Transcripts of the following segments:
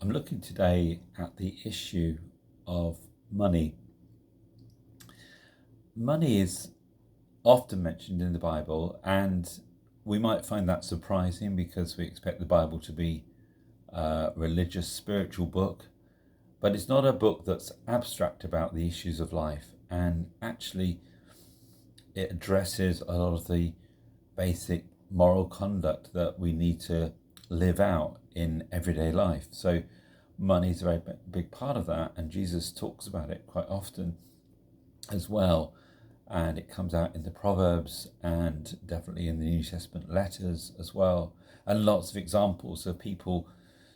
I'm looking today at the issue of money. Money is often mentioned in the Bible, and we might find that surprising because we expect the Bible to be a religious, spiritual book. But it's not a book that's abstract about the issues of life, and actually, it addresses a lot of the basic moral conduct that we need to live out in everyday life. So money is a very big part of that, and Jesus talks about it quite often as well. And it comes out in the Proverbs and definitely in the New Testament letters as well. And lots of examples of people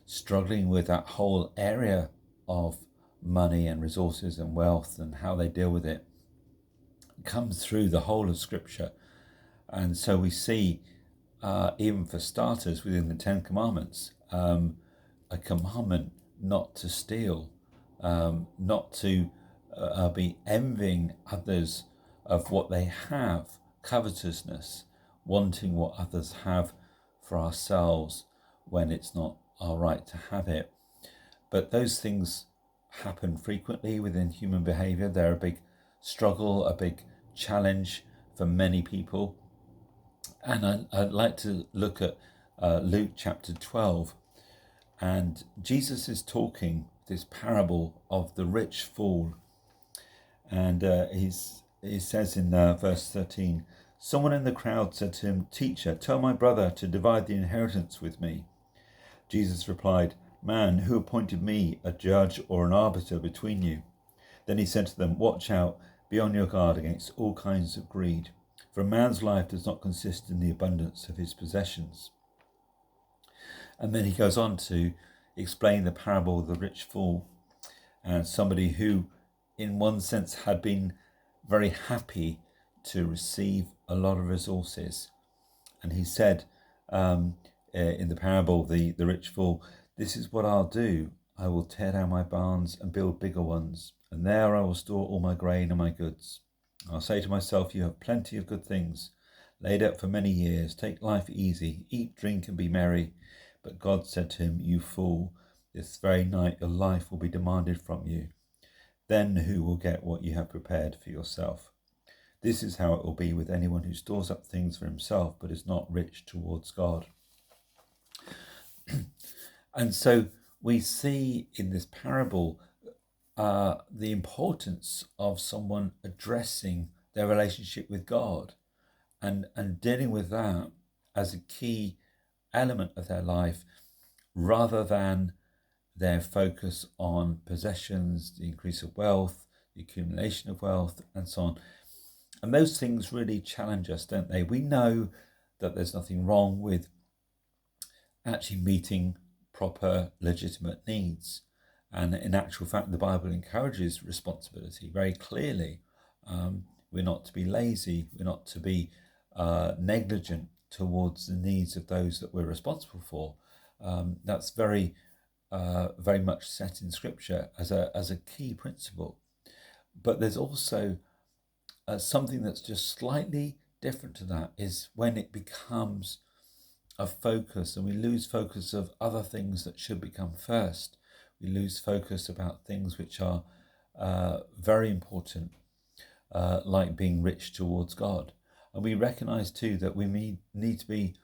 struggling with that whole area of money and resources and wealth and how they deal with it. It comes through the whole of Scripture. And so we see, even for starters, within the Ten Commandments, a commandment not to steal, not to be envying others of what they have, covetousness, wanting what others have for ourselves when it's not our right to have it. But those things happen frequently within human behavior. They're a big struggle, a big challenge for many people. And I'd like to look at Luke chapter 12. And Jesus is talking this parable of the rich fool. And he says in verse 13, someone in the crowd said to him, "Teacher, tell my brother to divide the inheritance with me." Jesus replied, "Man, who appointed me a judge or an arbiter between you?" Then he said to them, "Watch out, be on your guard against all kinds of greed. For a man's life does not consist in the abundance of his possessions." And then he goes on to explain the parable of the rich fool, and somebody who, in one sense, had been very happy to receive a lot of resources. And he said in the parable, the rich fool, "This is what I'll do. I will tear down my barns and build bigger ones, and there I will store all my grain and my goods. I'll say to myself, you have plenty of good things laid up for many years. Take life easy, eat, drink, and be merry." But God said to him, "You fool, this very night your life will be demanded from you. Then who will get what you have prepared for yourself? This is how it will be with anyone who stores up things for himself but is not rich towards God." And so we see in this parable the importance of someone addressing their relationship with God and dealing with that as a key element of their life, rather than their focus on possessions, the increase of wealth, the accumulation of wealth, and so on. And those things really challenge us, don't they? We know that there's nothing wrong with actually meeting proper, legitimate needs. And in actual fact, the Bible encourages responsibility very clearly. We're not to be lazy. We're not to be negligent towards the needs of those that we're responsible for. That's very much set in Scripture as a key principle. But there's also something that's just slightly different to that, is when it becomes a focus and we lose focus of other things that should become first. We lose focus about things which are very important, like being rich towards God. And we recognize too that we need to be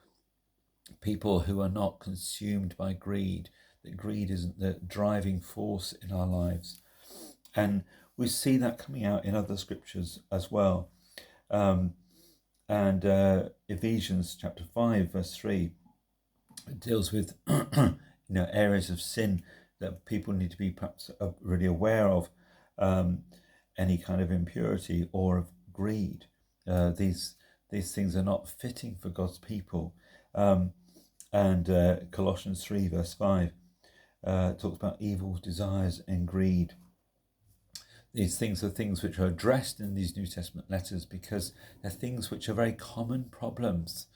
people who are not consumed by greed, that greed isn't the driving force in our lives. And we see that coming out in other scriptures as well. And Ephesians chapter 5 verse 3, it deals with areas of sin that people need to be perhaps really aware of, any kind of impurity or of greed. These things are not fitting for God's people. And Colossians 3 verse 5 talks about evil desires and greed. These things are things which are addressed in these New Testament letters because they're things which are very common problems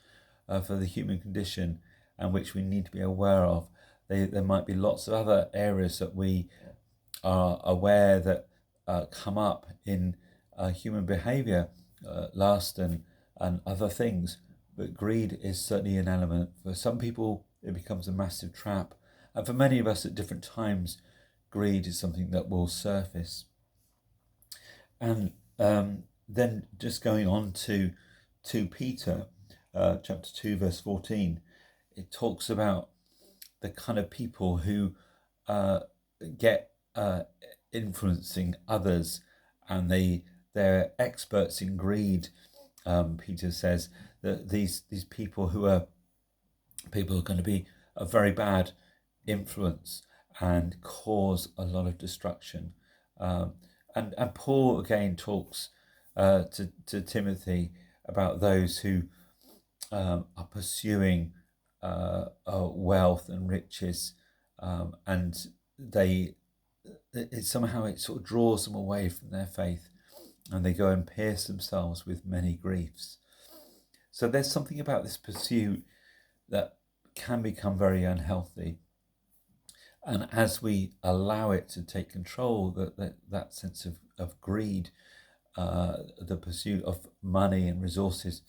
for the human condition and which we need to be aware of. There might be lots of other areas that we are aware that come up in human behavior, lust and other things. But greed is certainly an element. For some people, it becomes a massive trap, And for many of us at different times, greed is something that will surface. And then just going on to 2 Peter, chapter 2, verse 14, it talks about the kind of people who get influencing others, and they're experts in greed. Peter says that these people who are going to be a very bad influence and cause a lot of destruction. And Paul again talks to Timothy about those who are pursuing wealth and riches, and it somehow sort of draws them away from their faith, and they go and pierce themselves with many griefs. So there's something about this pursuit that can become very unhealthy. And as we allow it to take control, that sense of greed, the pursuit of money and resources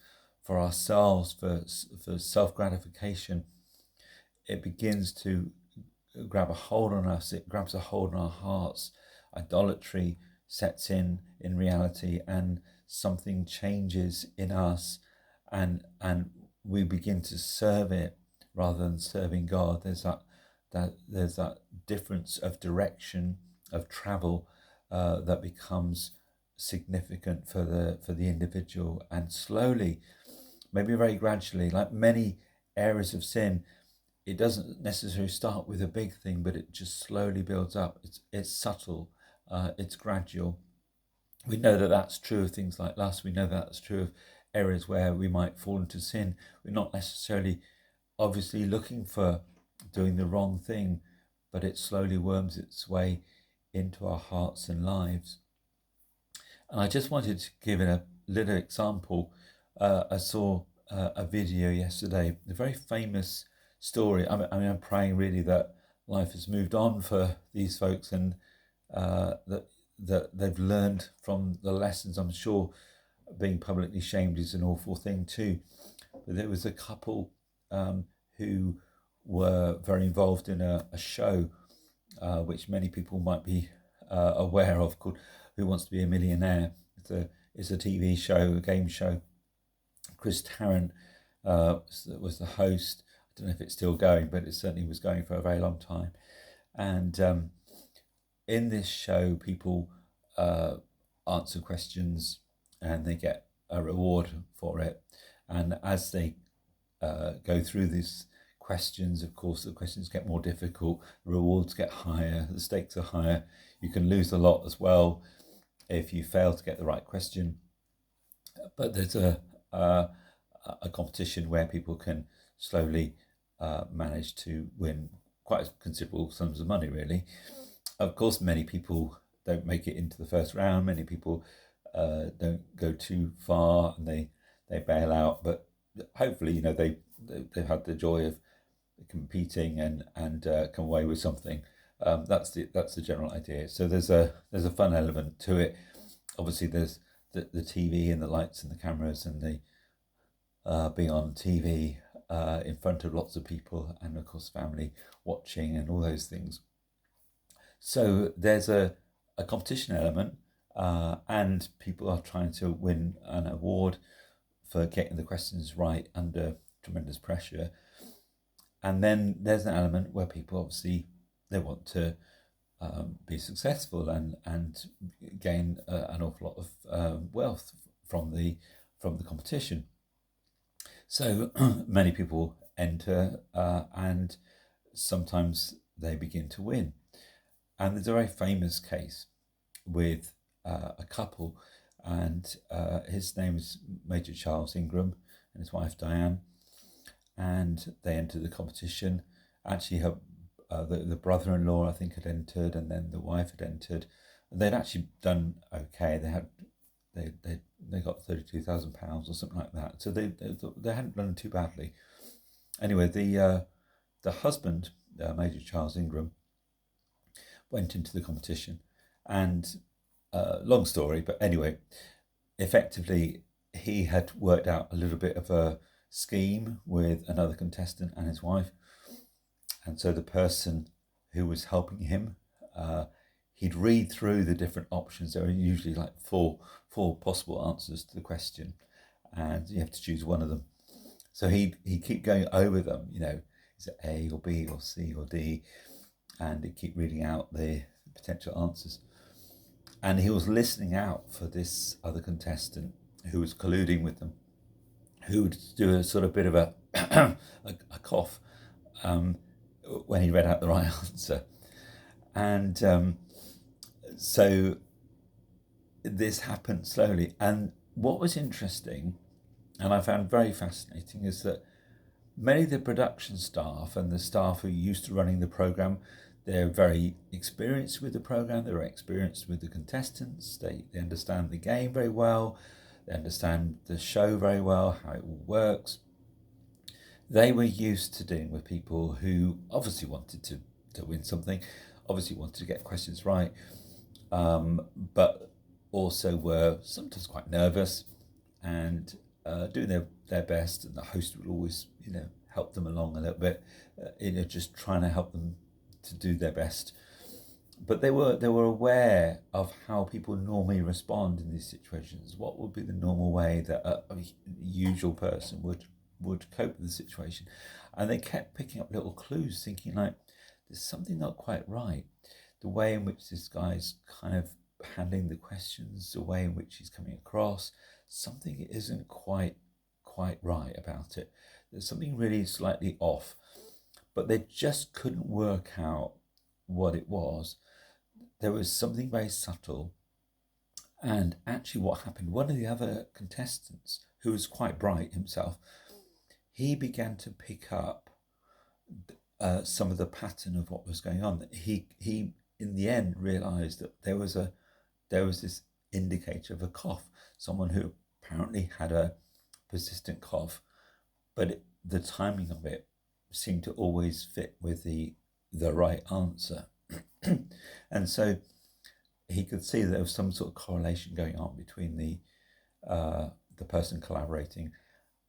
for ourselves, for self-gratification, it begins to grab a hold on us. It grabs a hold on our hearts. Idolatry sets in reality, and something changes in us, and we begin to serve it rather than serving God. There's that difference of direction of travel that becomes significant for the individual, and slowly, maybe very gradually, like many areas of sin, it doesn't necessarily start with a big thing, but it just slowly builds up. It's subtle, it's gradual. We know that that's true of things like lust. We know that that's true of areas where we might fall into sin. We're not necessarily obviously looking for doing the wrong thing, but it slowly worms its way into our hearts and lives. And I just wanted to give it a little example. I saw a video yesterday, a very famous story. I'm praying really that life has moved on for these folks, and that they've learned from the lessons. I'm sure being publicly shamed is an awful thing too. But there was a couple who were very involved in a show, which many people might be aware of, called Who Wants to Be a Millionaire. It's a TV show, a game show. Chris Tarrant was the host. I don't know if it's still going, but it certainly was going for a very long time. And in this show, people answer questions and they get a reward for it. And as they go through these questions, of course, the questions get more difficult, the rewards get higher, the stakes are higher. You can lose a lot as well if you fail to get the right question. But there's a competition where people can slowly manage to win quite considerable sums of money, really. Of course, many people don't make it into the first round. Many people don't go too far, and they bail out. But hopefully, they've had the joy of competing and come away with something. That's the general idea. So there's a fun element to it. Obviously, there's the TV and the lights and the cameras and the being on TV in front of lots of people, and of course family watching and all those things. So there's a competition element, and people are trying to win an award for getting the questions right under tremendous pressure. And then there's an element where people obviously they want to be successful and gain an awful lot of wealth from the competition. So many people enter, and sometimes they begin to win. And there's a very famous case with a couple, and his name is Major Charles Ingram and his wife Diane, and they entered the competition. Actually, the brother-in-law, I think, had entered, and then the wife had entered. They'd actually done okay. They got £32,000 or something like that. So they hadn't done too badly. Anyway, the husband, Major Charles Ingram, went into the competition, and long story, but anyway, effectively he had worked out a little bit of a scheme with another contestant and his wife, And so the person who was helping him, he'd read through the different options. There are usually like four possible answers to the question, and you have to choose one of them. So he'd keep going over them, is it A or B or C or D? And he'd keep reading out the potential answers. And he was listening out for this other contestant who was colluding with them, who would do a sort of bit of a cough when he read out the right answer. And so this happened slowly. And what was interesting, and I found very fascinating, is that many of the production staff and the staff who are used to running the program, they're very experienced with the program, they're experienced with the contestants, they understand the game very well, they understand the show very well, how it all works. They were used to dealing with people who obviously wanted to win something, obviously wanted to get questions right, but also were sometimes quite nervous and doing their best, and the host would always, help them along a little bit, just trying to help them to do their best. But they were aware of how people normally respond in these situations. What would be the normal way that a usual person would cope with the situation? And they kept picking up little clues, thinking like, there's something not quite right. The way in which this guy's kind of handling the questions, the way in which he's coming across, something isn't quite right about it. There's something really slightly off, but they just couldn't work out what it was. There was something very subtle. And actually what happened, one of the other contestants, who was quite bright himself, he began to pick up some of the pattern of what was going on. He in the end realized that there was this indicator of a cough, someone who apparently had a persistent cough, but the timing of it seemed to always fit with the right answer. And so he could see that there was some sort of correlation going on between the person collaborating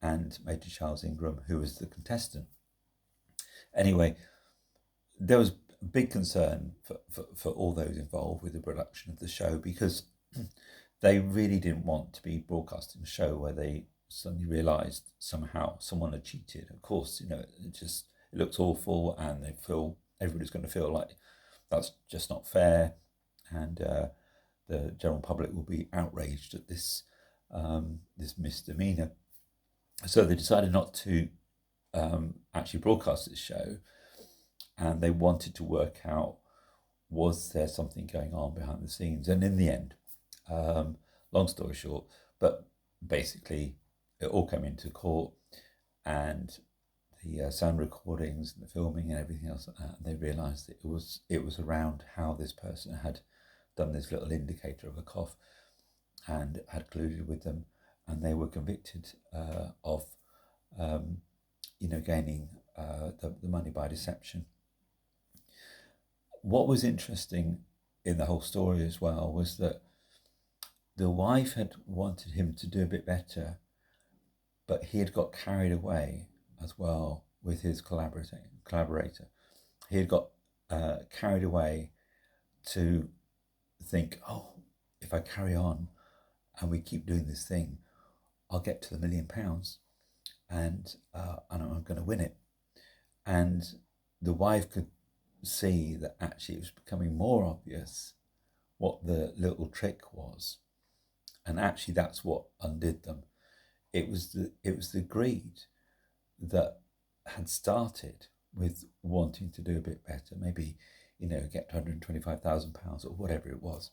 and Major Charles Ingram, who was the contestant. Anyway, there was big concern for all those involved with the production of the show, because they really didn't want to be broadcasting a show where they suddenly realised somehow someone had cheated. Of course, it looks awful, and everybody's going to feel like that's just not fair, and the general public will be outraged at this misdemeanor. So they decided not to actually broadcast this show, and they wanted to work out, was there something going on behind the scenes? And in the end, long story short, but basically it all came into court, and the sound recordings and the filming and everything else, they realised that it was around how this person had done this little indicator of a cough and had colluded with them, and they were convicted of gaining the money by deception. What was interesting in the whole story as well was that the wife had wanted him to do a bit better, but he had got carried away as well with his collaborator. He had got carried away to think, oh, if I carry on and we keep doing this thing, I'll get to the £1 million, and I'm going to win it. And the wife could see that actually it was becoming more obvious what the little trick was, and actually that's what undid them. It was the greed that had started with wanting to do a bit better, maybe get to £125,000 or whatever it was.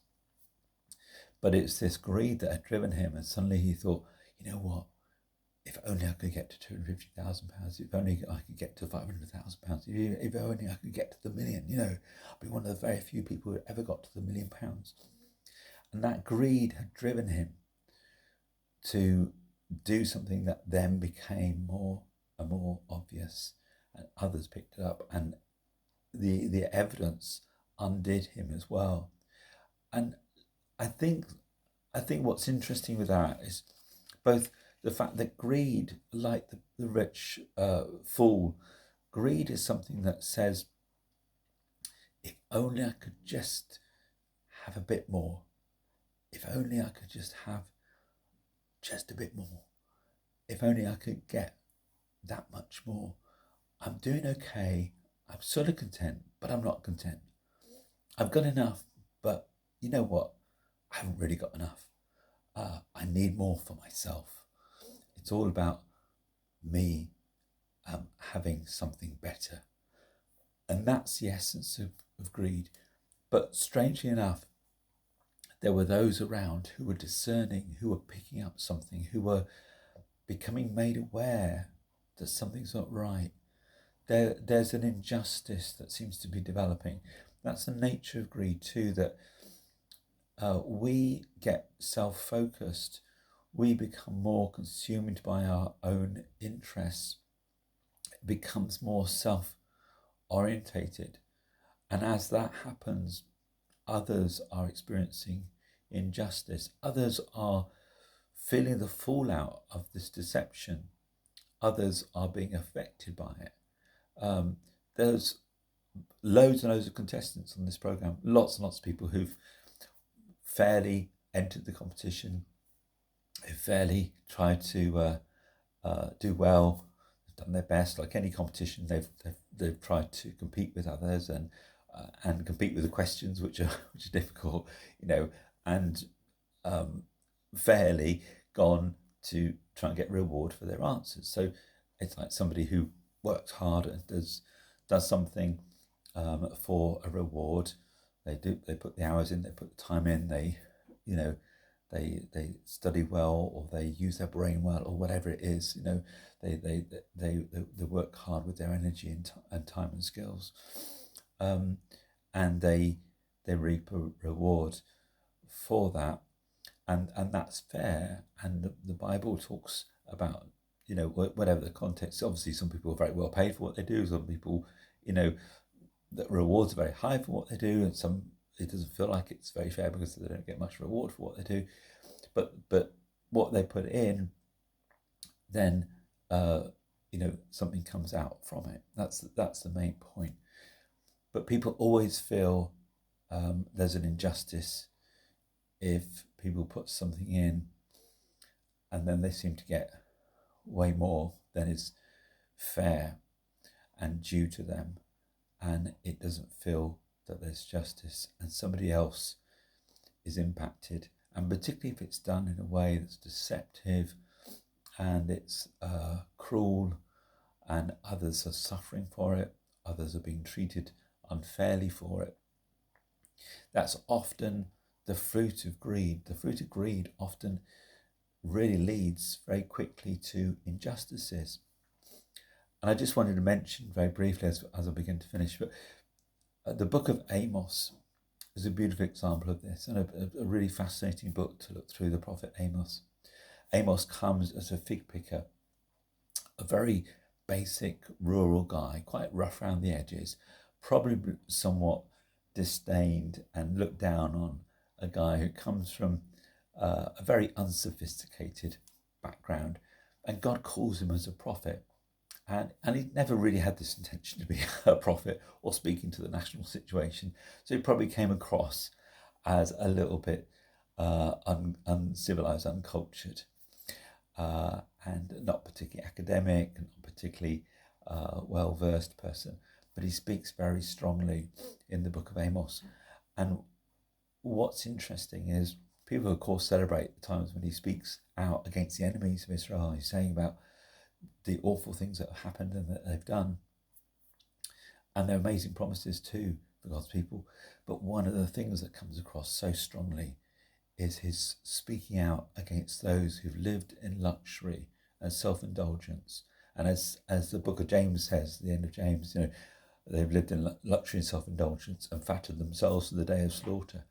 But it's this greed that had driven him, and suddenly he thought, you know what? If only I could get to £250,000, if only I could get to £500,000, if only I could get to the £1 million, I'd be one of the very few people who ever got to the £1 million. And that greed had driven him to do something that then became more and more obvious, and others picked it up, and the evidence undid him as well. And I think what's interesting with that is both the fact that greed, like the rich fool, Greed is something that says, if only I could just have a bit more. If only I could just have just a bit more. If only I could get that much more. I'm doing okay. I'm sort of content, but I'm not content. I've got enough, but you know what? I haven't really got enough. I need more for myself. It's all about me having something better. And that's the essence of greed. But strangely enough, there were those around who were discerning, who were picking up something, who were becoming made aware that something's not right. There's an injustice that seems to be developing. That's the nature of greed too, that we get self-focused. We become more consumed by our own interests. It becomes more self-orientated. And as that happens, others are experiencing injustice. Others are feeling the fallout of this deception. Others are being affected by it. There's loads and loads of contestants on this program, lots and lots of people who've fairly entered the competition, who fairly tried to do well, done their best. Like any competition, they've tried to compete with others and compete with the questions which are difficult, and fairly gone to try and get reward for their answers. So it's like somebody who works hard and does something for a reward. They put the hours in, they put the time in, they study well, or they use their brain well, or whatever it is. They work hard with their energy and time and skills, and they reap a reward for that, and that's fair. And the Bible talks about, whatever the context. Obviously, some people are very well paid for what they do. Some people, the rewards are very high for what they do, and some it doesn't feel like it's very fair because they don't get much reward for what they do. But what they put in, then something comes out from it. That's the main point. But people always feel there's an injustice if people put something in and then they seem to get way more than is fair and due to them, and it doesn't feel that there's justice, and somebody else is impacted, and particularly if it's done in a way that's deceptive and it's cruel, and others are suffering for it, others are being treated unfairly for it. That's often the fruit of greed. The fruit of greed often really leads very quickly to injustices. And I just wanted to mention very briefly as I begin to finish, but the book of Amos is a beautiful example of this, and a really fascinating book to look through, the prophet Amos. Amos comes as a fig picker, a very basic rural guy, quite rough around the edges, probably somewhat disdained and looked down on, a guy who comes from a very unsophisticated background, and God calls him as a prophet. And he never really had this intention to be a prophet or speaking to the national situation. So he probably came across as a little bit uncivilized, uncultured, and not particularly academic, and not particularly well-versed person. But he speaks very strongly in the book of Amos. And what's interesting is people, of course, celebrate the times when he speaks out against the enemies of Israel. He's saying about the awful things that have happened and that they've done. And they're amazing promises too for God's people. But one of the things that comes across so strongly is his speaking out against those who've lived in luxury and self-indulgence. And as the book of James says, the end of James, they've lived in luxury and self-indulgence and fattened themselves for the day of slaughter.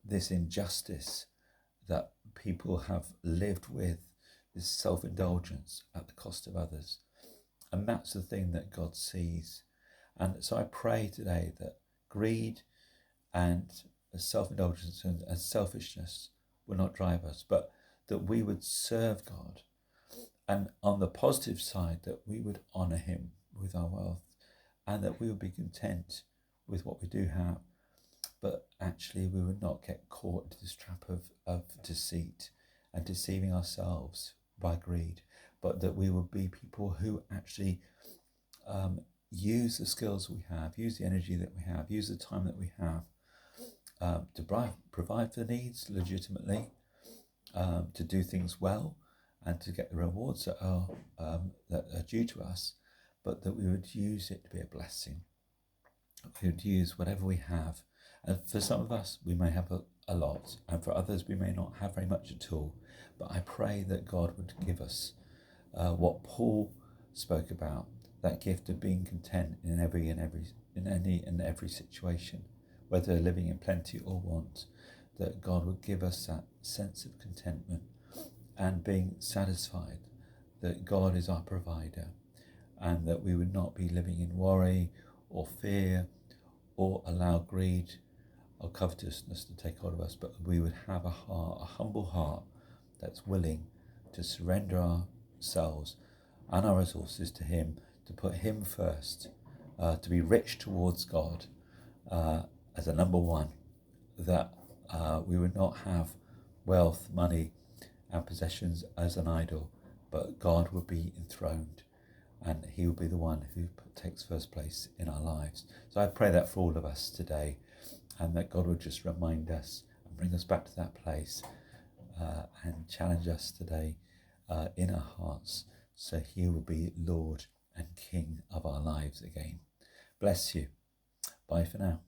This injustice that people have lived with, this self-indulgence at the cost of others. And that's the thing that God sees. And so I pray today that greed and self-indulgence and selfishness will not drive us, but that we would serve God. And on the positive side, that we would honour him with our wealth, and that we would be content with what we do have, but actually we would not get caught into this trap of deceit and deceiving ourselves by greed, but that we would be people who actually use the skills we have, use the energy that we have, use the time that we have to provide for the needs legitimately, to do things well, and to get the rewards that are due to us, but that we would use it to be a blessing. We would use whatever we have. And for some of us, we may have a lot, and for others, we may not have very much at all. But I pray that God would give us what Paul spoke about, that gift of being content in any and every situation, whether living in plenty or want, that God would give us that sense of contentment and being satisfied that God is our provider, and that we would not be living in worry or fear or allow greed or covetousness to take hold of us, but we would have a humble heart that's willing to surrender ourselves and our resources to Him, to put Him first, to be rich towards God as a number one, that we would not have wealth, money and possessions as an idol, but God would be enthroned and He will be the one who takes first place in our lives. So I pray that for all of us today, and that God would just remind us and bring us back to that place and challenge us today in our hearts, so He will be Lord and King of our lives again. Bless you. Bye for now.